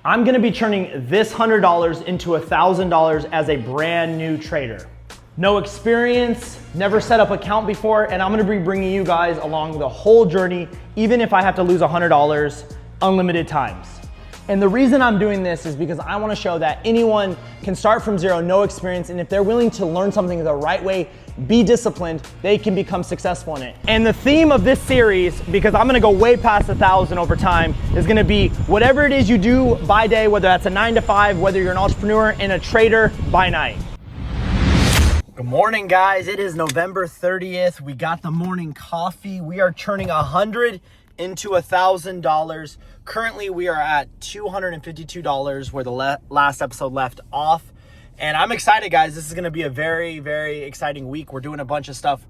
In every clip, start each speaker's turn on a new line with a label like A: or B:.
A: I'm gonna be turning this $100 into $1,000 as a brand new trader. No experience, never set up an account before, and I'm gonna be bringing you guys along the whole journey, even if I have to lose $100 unlimited times. And the reason I'm doing this is because I wanna show that anyone can start from zero, no experience, and if they're willing to learn something the right way, be disciplined, they can become successful in it. And the theme of this series, because I'm gonna go way past 1,000 over time, is gonna be whatever it is you do by day, whether that's a 9 to 5, whether you're an entrepreneur and a trader by night. Good morning, guys. It is November 30th. We got the morning coffee. We are turning 100 into $1,000. Currently, we are at $252 where the last episode left off. And I'm excited, guys. This is going to be a very, very exciting week. We're doing a bunch of stuff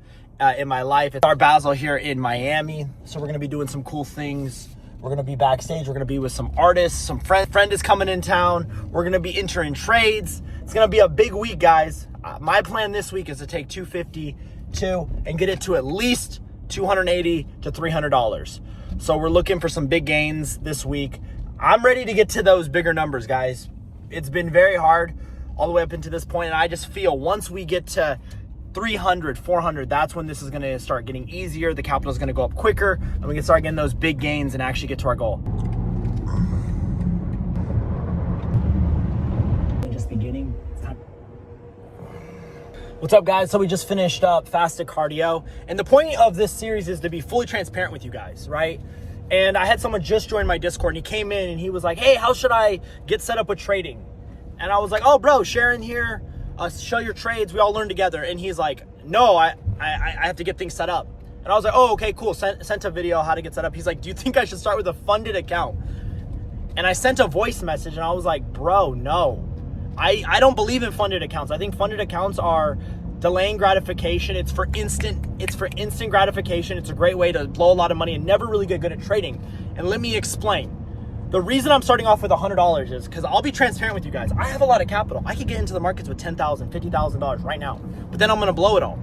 A: in my life. It's Art Basel here in Miami. So we're going to be doing some cool things. We're going to be backstage. We're going to be with some artists. Some friend is coming in town. We're going to be entering trades. It's going to be a big week, guys. My plan this week is to take $252 and get it to at least $280 to $300. So we're looking for some big gains this week. I'm ready to get to those bigger numbers, guys. It's been very hard all the way up into this point, and I just feel once we get to 300, 400, that's when this is going to start getting easier. The capital is going to go up quicker, and we can start getting those big gains and actually get to our goal. Just beginning. What's up, guys? So we just finished up fasted cardio, and the point of this series is to be fully transparent with you guys, right? And I had someone just join my Discord, and he came in and he was like, hey, how should I get set up with trading? And I was like, oh, bro, Sharon here, show your trades, we all learn together. And he's like, no, I have to get things set up. And I was like, oh, okay, cool. Sent a video how to get set up. He's like, do you think I should start with a funded account? And I sent a voice message, and I was like, bro, no. I don't believe in funded accounts. I think funded accounts are delaying gratification. It's for instant gratification. It's a great way to blow a lot of money and never really get good at trading. And let me explain. The reason I'm starting off with $100 is because I'll be transparent with you guys. I have a lot of capital. I could get into the markets with $10,000, $50,000 right now, but then I'm going to blow it all.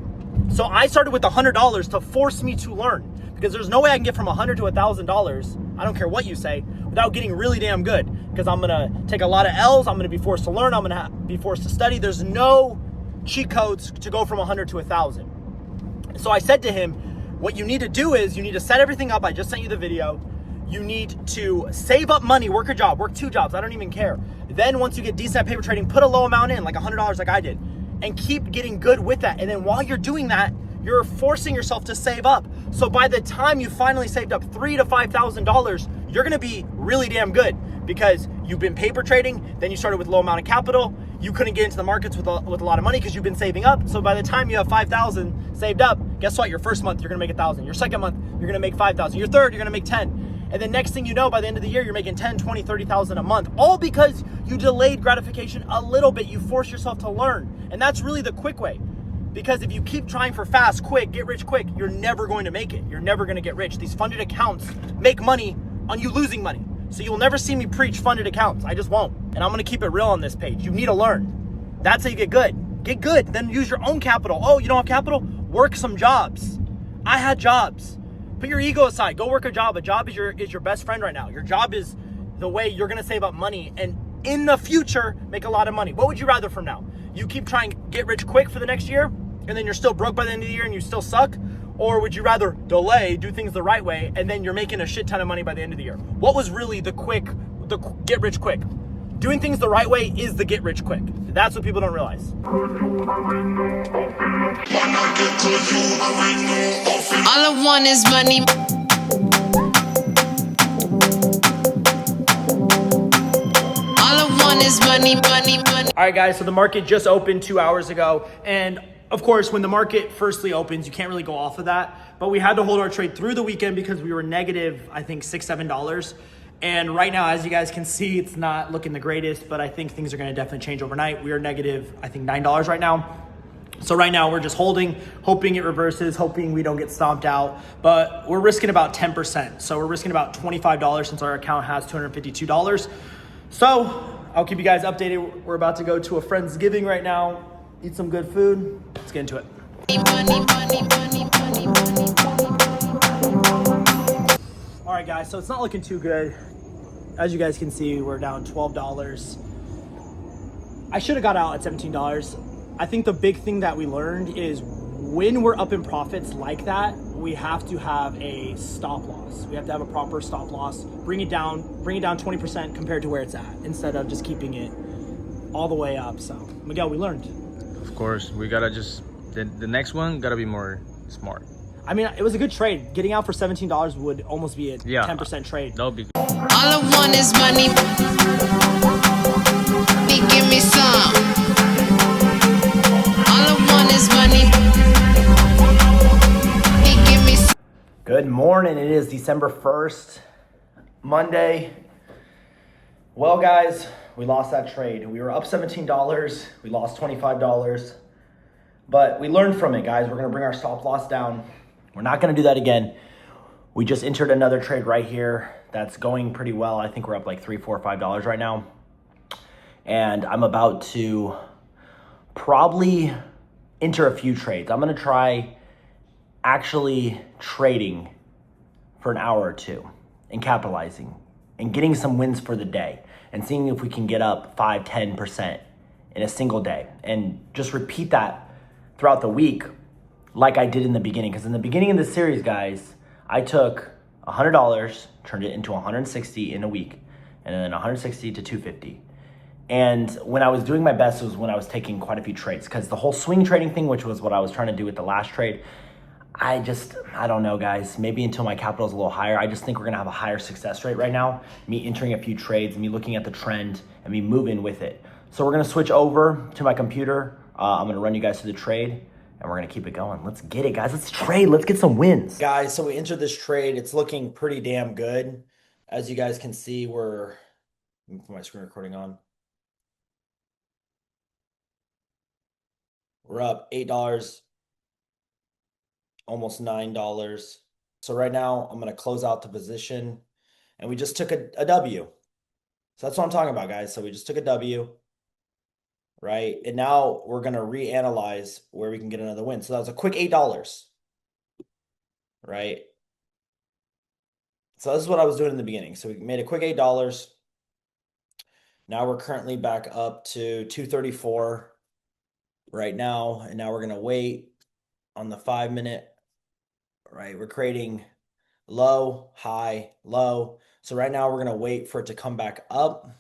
A: So I started with $100 to force me to learn, because there's no way I can get from $100 to $1,000. I don't care what you say, without getting really damn good, because I'm going to take a lot of L's. I'm going to be forced to learn. I'm going to be forced to study. There's no cheat codes to go from 100 to 1,000. So I said to him, what you need to do is you need to set everything up. I just sent you the video. You need to save up money, work a job, work 2 jobs. I don't even care. Then once you get decent at paper trading, put a low amount in, like $100 like I did, and keep getting good with that. And then while you're doing that, you're forcing yourself to save up. So by the time you finally saved up $3,000 to $5,000, you're gonna be really damn good, because you've been paper trading, then you started with low amount of capital. You couldn't get into the markets with a lot of money because you've been saving up. So by the time you have 5,000 saved up, guess what? Your first month, you're gonna make 1,000. Your second month, you're gonna make 5,000. Your third, you're gonna make 10. And then next thing you know, by the end of the year, you're making 10, 20, 30,000 a month, all because you delayed gratification a little bit. You force yourself to learn. And that's really the quick way. Because if you keep trying for fast, quick, get rich quick, you're never going to make it. You're never going to get rich. These funded accounts make money on you losing money. So you'll never see me preach funded accounts. I just won't. And I'm going to keep it real on this page. You need to learn. That's how you get good. Get good. Then use your own capital. Oh, you don't have capital? Work some jobs. I had jobs. Put your ego aside. Go work a job. A job is your best friend right now. Your job is the way you're going to save up money and in the future make a lot of money. What would you rather from now? You keep trying to get rich quick for the next year and then you're still broke by the end of the year and you still suck? Or would you rather delay, do things the right way, and then you're making a shit ton of money by the end of the year? What was really the get rich quick? Doing things the right way is the get rich quick. That's what people don't realize.
B: All I want is money. All I want is money, money, money.
A: All right, guys, so the market just opened 2 hours ago. And of course, when the market firstly opens, you can't really go off of that. But we had to hold our trade through the weekend because we were negative, I think, $6, $7. And right now, as you guys can see, it's not looking the greatest, but I think things are going to definitely change overnight. We are negative, I think, $9 right now. So right now we're just holding, hoping it reverses, hoping we don't get stomped out, but we're risking about 10%. So we're risking about $25 since our account has $252. So I'll keep you guys updated. We're about to go to a Friendsgiving right now, eat some good food. Let's get into it. All right, guys, so it's not looking too good. as you guys can see, we're down $12. I should have got out at $17. I think the big thing that we learned is when we're up in profits like that, we have to have a stop loss. We have to have a proper stop loss, bring it down 20% compared to where it's at, instead of just keeping it all the way up. So Miguel, we learned.
C: Of course, we gotta just, the next one gotta be more smart.
A: I mean, it was a good trade. Getting out for $17 would almost be a 10% trade.
C: That would be good.
B: All I want is money. Give me some. All I want is money. Give me some.
A: Good morning. It is December 1st, Monday. Well, guys, we lost that trade. We were up $17. We lost $25. But we learned from it, guys. We're going to bring our stop loss down. We're not going to do that again. We just entered another trade right here that's going pretty well. I think we're up like $3, $4, $5 right now. And I'm about to probably enter a few trades. I'm going to try actually trading for an hour or two and capitalizing and getting some wins for the day and seeing if we can get up 5, 10% in a single day, and just repeat that throughout the week like I did in the beginning. Because in the beginning of the series, guys, I took $100, turned it into $160 in a week, and then $160 to $250. And when I was doing my best was when I was taking quite a few trades, because the whole swing trading thing, which was what I was trying to do with the last trade, I don't know, guys. Maybe until my capital is a little higher. I just think we're going to have a higher success rate right now. Me entering a few trades, me looking at the trend, and me moving with it. So we're going to switch over to my computer. I'm going to run you guys through the trade, and we're going to keep it going. Let's get it, guys. Let's trade. Let's get some wins. Guys, so we entered this trade. It's looking pretty damn good. As you guys can see, let me put my screen recording on. We're up $8, almost $9. So right now, I'm going to close out the position. And we just took a W. So that's what I'm talking about, guys. So we just took a W. Right? And now we're going to reanalyze where we can get another win. So that was a quick $8. Right? So this is what I was doing in the beginning. So we made a quick $8. Now we're currently back up to 234 right now. And now we're going to wait on the 5-minute. Right? We're creating low, high, low. So right now we're going to wait for it to come back up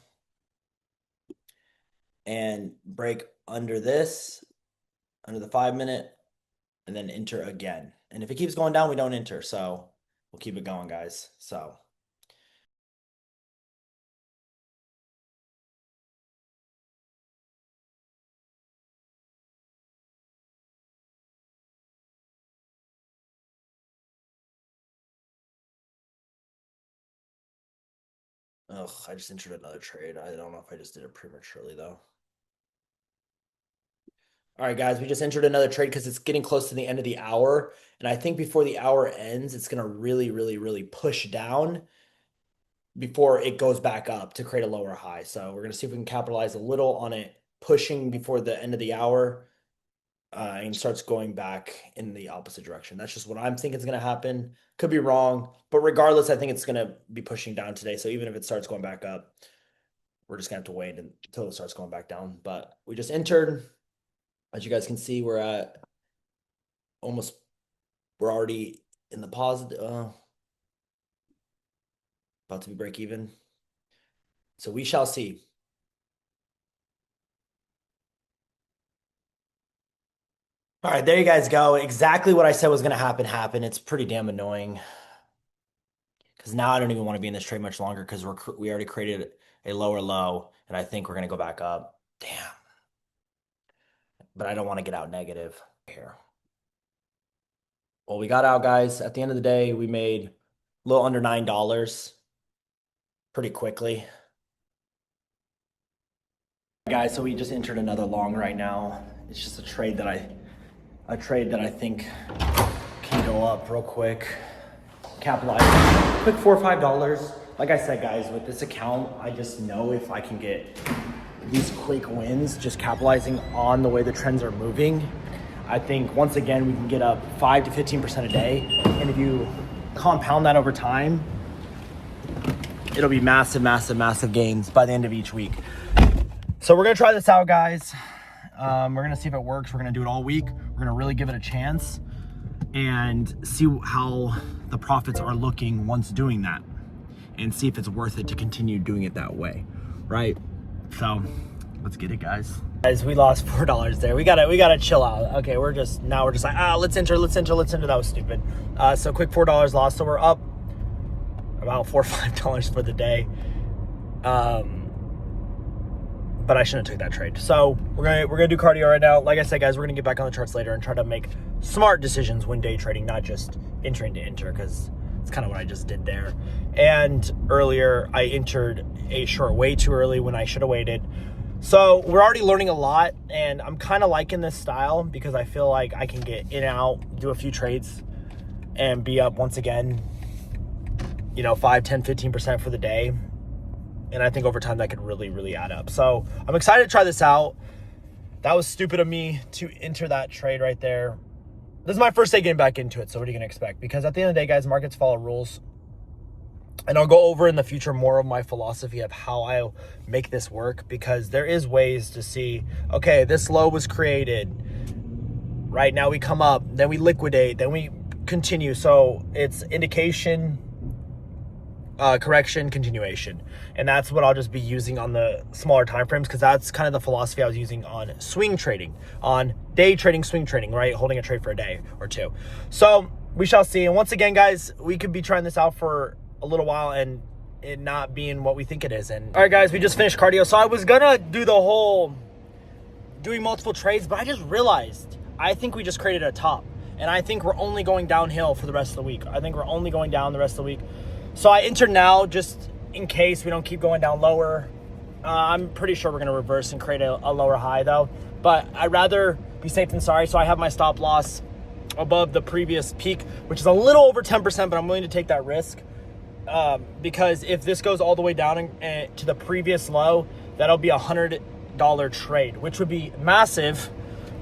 A: and break under this, under the 5-minute, and then enter again. And if it keeps going down, we don't enter. So we'll keep it going, guys. So I just entered another trade. I don't know if I just did it prematurely, though. All right, guys, we just entered another trade because it's getting close to the end of the hour. And I think before the hour ends, it's going to really, really, really push down before it goes back up to create a lower high. So we're going to see if we can capitalize a little on it pushing before the end of the hour and starts going back in the opposite direction. That's just what I'm thinking is going to happen. Could be wrong, but regardless, I think it's going to be pushing down today. So even if it starts going back up, we're just going to have to wait until it starts going back down. But we just entered. As you guys can see, we're already in the positive, about to be break even. So we shall see. All right, there you guys go. Exactly what I said was going to happen. It's pretty damn annoying because now I don't even want to be in this trade much longer because we already created a lower low, and I think we're going to go back up. Damn. But I don't want to get out negative here. Well, we got out, guys. At the end of the day, we made a little under $9 pretty quickly. Guys, so we just entered another long right now. It's just a trade that I think can go up real quick. Capitalize. Quick $4 or $5. Like I said, guys, with this account, I just know if I can get these quick wins, just capitalizing on the way the trends are moving, I think once again we can get up 5 to 15% a day. And if you compound that over time, it'll be massive, massive, massive gains by the end of each week. So we're gonna try this out, guys. We're gonna see if it works. We're gonna do it all week. We're gonna really give it a chance and see how the profits are looking once doing that, and see if it's worth it to continue doing it that way, right? So let's get it, guys. Guys, we lost $4 there. We gotta chill out. Okay, we're just like, let's enter. That was stupid. So quick $4 lost. So we're up about $4 or $5 for the day. But I shouldn't have took that trade. So we're gonna do cardio right now. Like I said, guys, we're gonna get back on the charts later and try to make smart decisions when day trading, not just entering to enter, because it's kind of what I just did there. And earlier I entered a short way too early when I should have waited. So we're already learning a lot, and I'm kind of liking this style because I feel like I can get in and out, do a few trades, and be up once again, 5, 10, 15% for the day. And I think over time that could really, really add up. So I'm excited to try this out. That was stupid of me to enter that trade right there. This is my first day getting back into it, so what are you gonna expect? Because at the end of the day, guys, markets follow rules. And I'll go over in the future more of my philosophy of how I'll make this work, because there is ways to see, okay, this low was created. Right now we come up, then we liquidate, then we continue. So it's indication, correction, continuation. And that's what I'll just be using on the smaller time frames, because that's kind of the philosophy I was using on swing trading, on day trading, swing trading, right? Holding a trade for a day or two. So we shall see. And once again, guys, we could be trying this out for a little while and it not being what we think it is. And all right, guys, we just finished cardio. So I was gonna do the whole doing multiple trades, but I just realized I think we just created a top, and I think we're only going downhill for the rest of the week. I think we're only going down the rest of the week. So I entered now just in case we don't keep going down lower. I'm pretty sure we're going to reverse and create a lower high though, but I'd rather be safe than sorry. So I have my stop loss above the previous peak, which is a little over 10%, but I'm willing to take that risk because if this goes all the way down to the previous low, that'll be $100 trade, which would be massive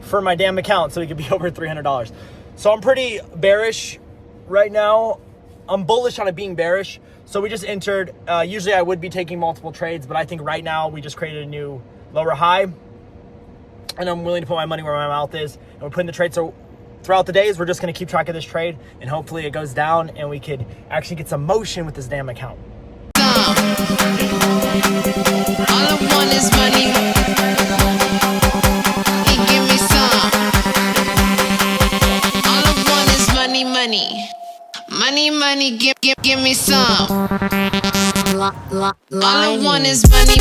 A: for my damn account. So it could be over $300. So I'm pretty bearish right now. I'm bullish on it being bearish. So we just entered. Usually I would be taking multiple trades, but I think right now we just created a new lower high, and I'm willing to put my money where my mouth is. And we're putting the trade. So throughout the days, we're just going to keep track of this trade, and hopefully it goes down and we could actually get some motion with this damn account.
B: All I want is money. He give me some. All I want is money, money. Money, give me some. All I want is money.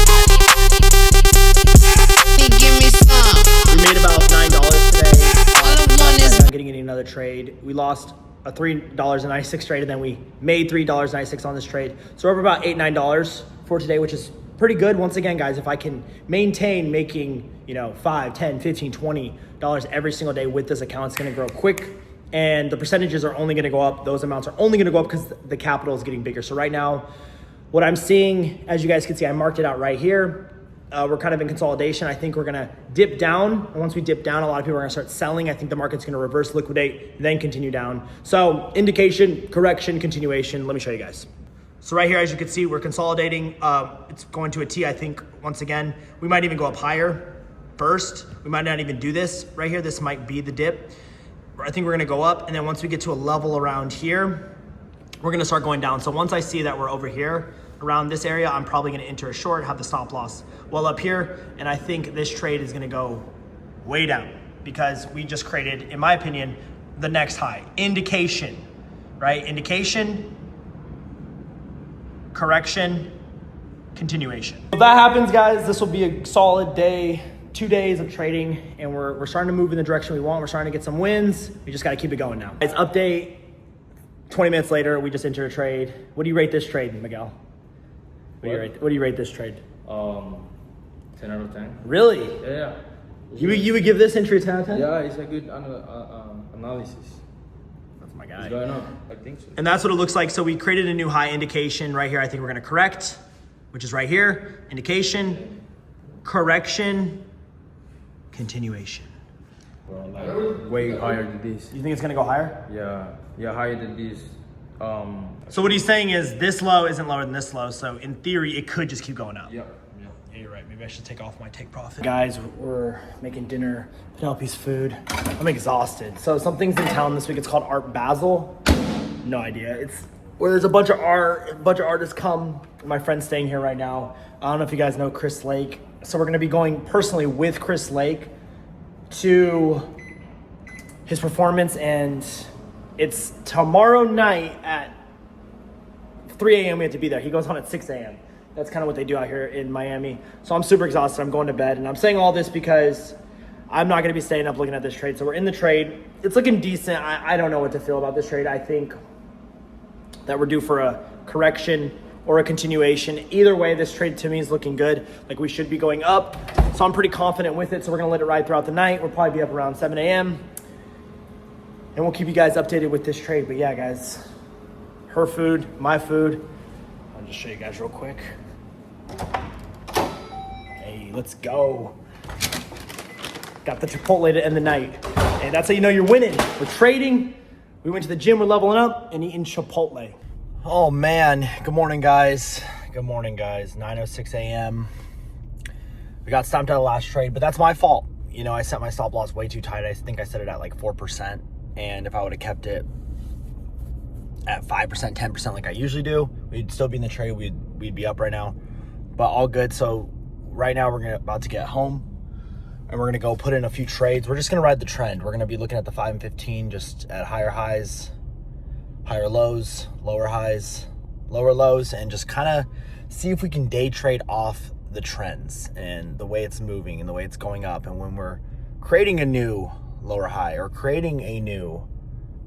B: Give me some.
A: We made about $9 today.
B: All I want is
A: Not getting another trade. We lost a $3.96 trade, and then we made $3.96 on this trade. So we're up about $8, $9 for today, which is pretty good. Once again, guys, if I can maintain making, $5, $10, $15, $20 every single day with this account, it's going to grow quick. And the percentages are only going to go up. Those amounts are only going to go up because the capital is getting bigger. So right now, what I'm seeing, as you guys can see, I marked it out right here. We're kind of in consolidation. I think we're going to dip down. And once we dip down, a lot of people are going to start selling. I think the market's going to reverse liquidate, then continue down. So indication, correction, continuation. Let me show you guys. So right here, as you can see, we're consolidating. It's going to a T, I think, once again. We might even go up higher first. We might not even do this right here. This might be the dip. I think we're gonna go up, and then once we get to a level around here, we're gonna start going down. So once I see that we're over here around this area, I'm probably gonna enter a short, have the stop loss well up here, and I think this trade is gonna go way down because we just created, in my opinion, the next high. Indication, right? Indication, correction, continuation. If that happens, guys, this will be a solid day. 2 days of trading, and we're starting to move in the direction we want. We're starting to get some wins. We just got to keep it going now. Guys, update 20 minutes later, we just entered a trade. What do you rate this trade, Miguel? What do you rate this trade?
C: 10 out of 10.
A: Really?
C: Yeah.
A: You would give this entry a 10 out of 10?
C: Yeah, it's a good analysis.
A: That's my guy.
C: What's going on? I think so.
A: And that's what it looks like. So we created a new high indication right here. I think we're going to correct, which is right here. Indication, correction, continuation.
C: Well, like way higher than this.
A: You think it's going to go higher?
C: Yeah, higher than this.
A: So what he's saying is this low isn't lower than this low. So in theory, it could just keep going up.
C: Yep.
A: Yeah, you're right. Maybe I should take off my take profit. Guys, we're making dinner. Penelope's food. I'm exhausted. So something's in town this week. It's called Art Basel. No idea. It's where there's a bunch of artists come. My friend's staying here right now. I don't know if you guys know Chris Lake. So we're gonna be going personally with Chris Lake to his performance, and it's tomorrow night at 3 a.m. we have to be there. He goes on at 6 a.m. That's kind of what they do out here in Miami. So I'm super exhausted. I'm going to bed. And I'm saying all this because I'm not going to be staying up looking at this trade. So we're in the trade. It's looking decent. I don't know what to feel about this trade. I think that we're due for a correction or a continuation. Either way, this trade to me is looking good. Like we should be going up. So I'm pretty confident with it. So we're going to let it ride throughout the night. We'll probably be up around 7 a.m. And we'll keep you guys updated with this trade. But yeah, guys, her food, my food. I'll just show you guys real quick. Hey, let's go. Got the Chipotle to end the night. And that's how you know you're winning. We're trading. We went to the gym, we're leveling up, and eating Chipotle. Oh man, good morning guys. Good morning guys, 9:06 a.m. We got stopped out of the last trade, but that's my fault. You know, I set my stop loss way too tight. I think I set it at like 4%. And if I would have kept it at 5%, 10% like I usually do, we'd still be in the trade. We'd be up right now, but all good. So right now we're about to get home and we're gonna go put in a few trades. We're just gonna ride the trend. We're gonna be looking at the 5 and 15 just at higher highs, higher lows, lower highs, lower lows, and just kind of see if we can day trade off the trends and the way it's moving and the way it's going up. And when we're creating a new lower high or creating a new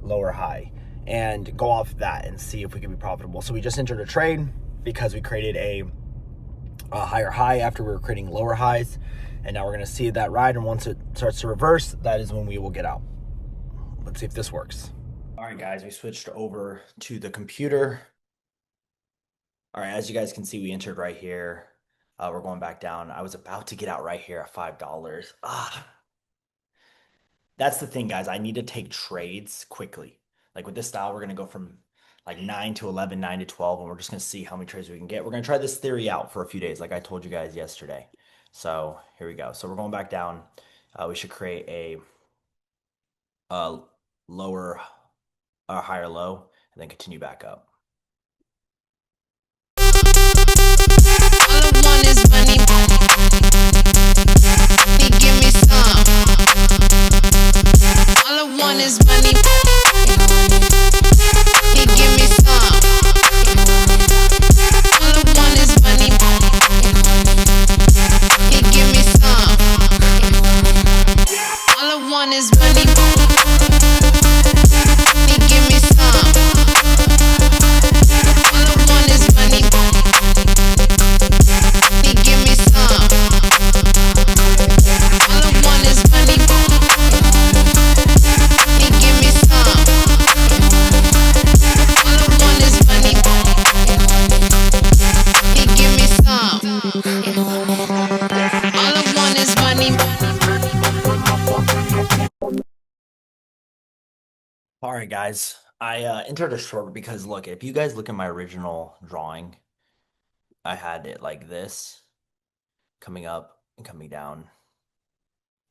A: lower high, and go off that and see if we can be profitable. So we just entered a trade because we created a higher high after we were creating lower highs. And now we're gonna see that ride, and once it starts to reverse, that is when we will get out. Let's see if this works. All right, guys, we switched over to the computer. All right, as you guys can see, we entered right here. We're going back down. I was about to get out right here at $5. That's the thing, guys. I need to take trades quickly. Like with this style, we're gonna go from like 9 to 11, 9 to 12, and we're just gonna see how many trades we can get. We're gonna try this theory out for a few days, like I told you guys yesterday. So here we go. So we're going back down. We should create a lower, a higher low, and then continue back up.
B: All I want is money. Give me some. All I want is money. Give me some. All I want is money. Give me some. All I want is money. Give me some. All I want is money. Give me some. All I want is money. Give me some. All I want is money. Give me some. All I want is money.
A: All right, guys. I entered a short because look, if you guys look at my original drawing, I had it like this, coming up and coming down.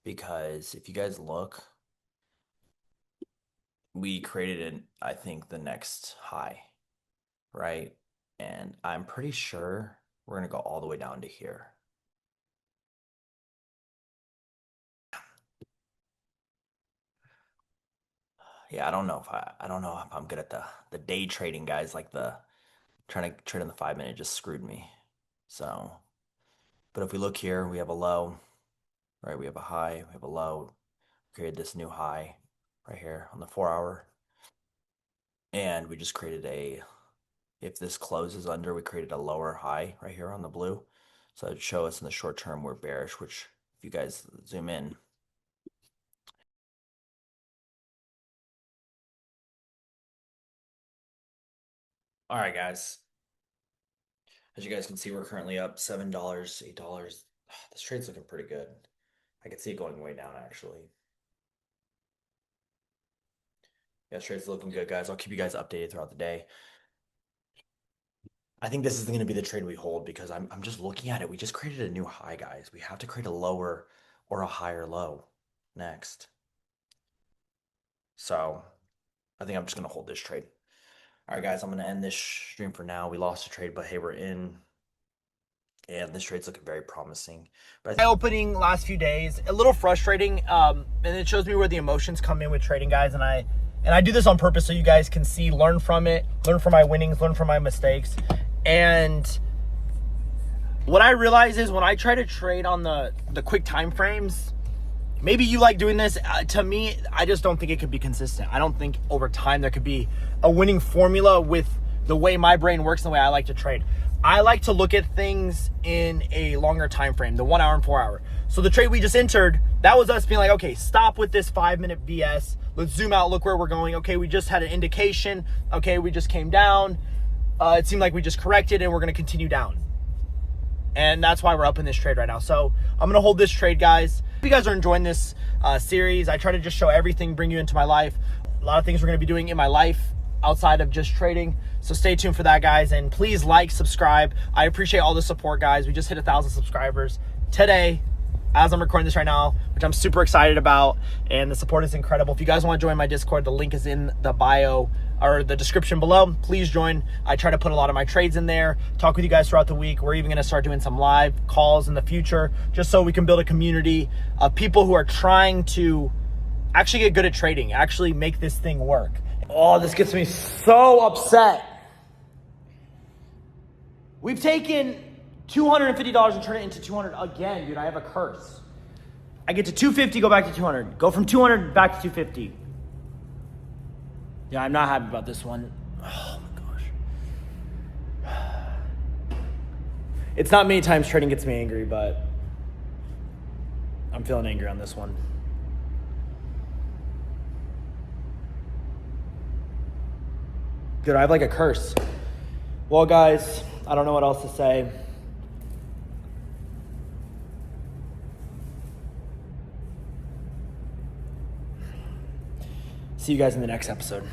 A: Because if you guys look, we created I think the next high, right? And I'm pretty sure we're gonna go all the way down to here. Yeah, I don't know if I'm good at the day trading, guys. Like the trying to trade in the 5 minute just screwed me. So, but if we look here, we have a low, right? We have a high, we have a low. Created this new high right here on the 4 hour, and we just created if this closes under, we created a lower high right here on the blue. So it'd show us in the short term we're bearish, which if you guys zoom in, all right, guys. As you guys can see, we're currently up $7, $8. This trade's looking pretty good. I could see it going way down, actually. Yeah, trade's looking good, guys. I'll keep you guys updated throughout the day. I think this is going to be the trade we hold because I'm just looking at it. We just created a new high, guys. We have to create a lower or a higher low next. So I think I'm just going to hold this trade. All right, guys, I'm going to end this stream for now. We lost a trade, but hey, we're in. And this trade's looking very promising. But opening last few days, a little frustrating. And it shows me where the emotions come in with trading, guys. And I do this on purpose so you guys can see, learn from it, learn from my winnings, learn from my mistakes. And what I realize is when I try to trade on the quick time frames, maybe you like doing this. To me, I just don't think it could be consistent. I don't think over time there could be a winning formula with the way my brain works and the way I like to trade. I like to look at things in a longer time frame, the 1 hour and 4 hour. So the trade we just entered, that was us being like, okay, stop with this 5-minute BS. Let's zoom out, look where we're going. Okay, we just had an indication. Okay, we just came down. It seemed like we just corrected and we're going to continue down. And that's why we're up in this trade right now. So I'm going to hold this trade, guys. If you guys are enjoying this series, I try to just show everything, bring you into my life. A lot of things we're going to be doing in my life outside of just trading. So stay tuned for that, guys. And please like, subscribe. I appreciate all the support, guys. We just hit 1,000 subscribers today as I'm recording this right now, which I'm super excited about. And the support is incredible. If you guys want to join my Discord, the link is in the bio or the description below. Please join. I try to put a lot of my trades in there, talk with you guys throughout the week. We're even going to start doing some live calls in the future just so we can build a community of people who are trying to actually get good at trading, actually make this thing work. Oh, this gets me so upset. We've taken $250 and turned it into 200 again, dude. I have a curse. I get to 250, go back to 200. Go from 200 back to 250. Yeah, I'm not happy about this one. Oh my gosh. It's not many times trading gets me angry, but I'm feeling angry on this one. Dude, I have like a curse. Well, guys, I don't know what else to say. See you guys in the next episode.